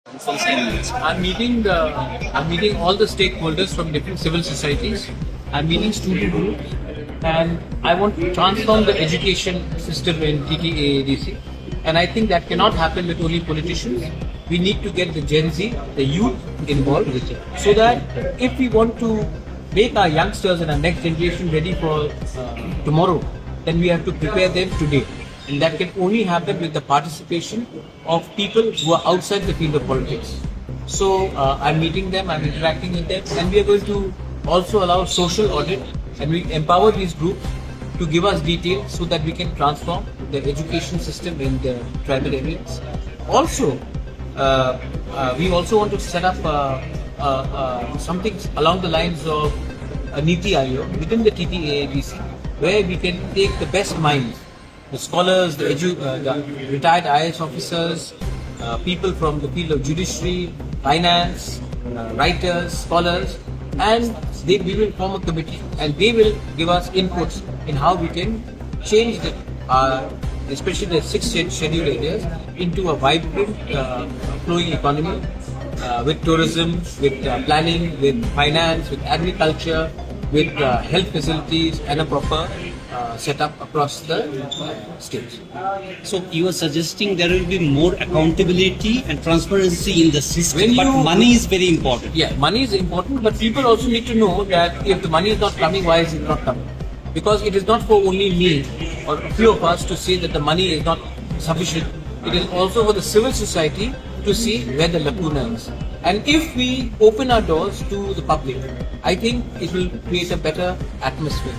I'm meeting all the stakeholders from different civil societies. I'm meeting student groups, and I want to transform the education system in TTA ADC. And I think that cannot happen with only politicians. We need to get the Gen Z, the youth involved with it, so that if we want to make our youngsters and our next generation ready for tomorrow, then we have to prepare them today. And that can only happen with the participation of people who are outside the field of politics. So I'm meeting them, I'm interacting with them, and we are going to also allow social audit, and we empower these groups to give us details so that we can transform the education system in the tribal areas. Also, we also want to set up something along the lines of a Niti Aayog within the TTA ADC, where we can take the best minds, the scholars, the retired IAS officers, people from the field of judiciary, finance, writers, scholars, and we will form a committee, and they will give us inputs in how we can change especially the 6 scheduled areas into a vibrant, flowing economy with tourism, with planning, with finance, with agriculture, with health facilities, and a proper setup across the states. So you are suggesting there will be more accountability and transparency in the system, but money is very important. Yeah, money is important, but people also need to know that if the money is not coming, why is it not coming? Because it is not for only me or a few of us to say that the money is not sufficient. It is also for the civil society to see where the lacuna is. And if we open our doors to the public, I think it will create a better atmosphere.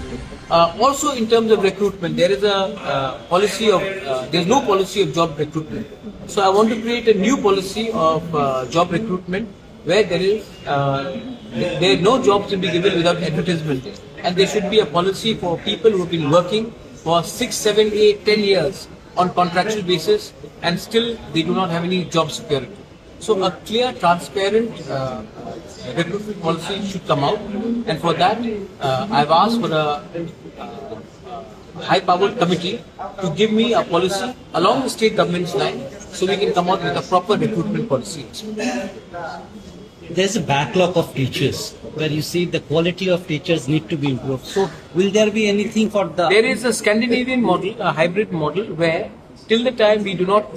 Also, in terms of recruitment, there is a policy of there is no policy of job recruitment. So I want to create a new policy of job recruitment where there are no jobs to be given without advertisement, and there should be a policy for people who have been working for 6, 7, 8, 10 years on contractual basis, and still they do not have any job security. So a clear, transparent recruitment policy should come out, and for that I've asked for a high-powered committee to give me a policy along the state government's line, so we can come out with a proper recruitment policy. There's a backlog of teachers where you see the quality of teachers need to be improved. So will there be anything for the... There is a Scandinavian model, a hybrid model, where till the time we do not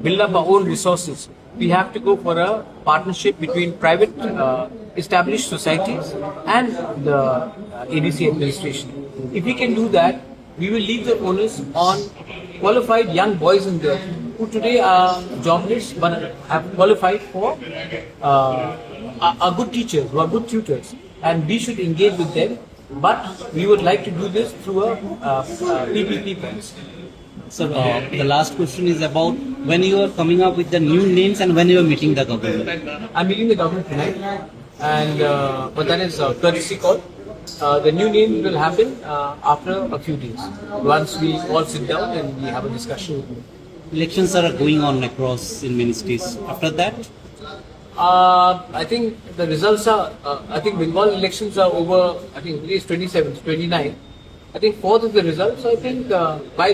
build up our own resources, we have to go for a partnership between private established societies and the ADC administration. If we can do that, we will leave the onus on qualified young boys and girls who today are jobless but have qualified for are good teachers, who are good tutors, and we should engage with them. But we would like to do this through a PPP policy. So the last question is about when you are coming up with the new names and when you are meeting the government. I'm meeting the government tonight, and but that is a courtesy call. The new name will happen after a few days, once we all sit down and we have a discussion. Elections are going on across in many states. After that? I think the results are, I think Bengal elections are over, I think it is 27th, 29th. I think 4th is the results. I think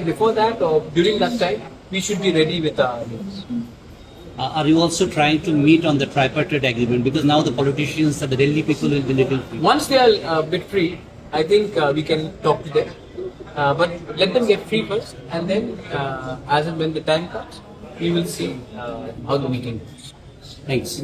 before that or during that time, we should be ready with our news. Are you also trying to meet on the tripartite agreement? Because now the politicians and the Delhi people will be little free. Once they are a bit free, I think we can talk to them. But let them get free first, and then as and when the time comes, we will see how the meeting goes. Thanks.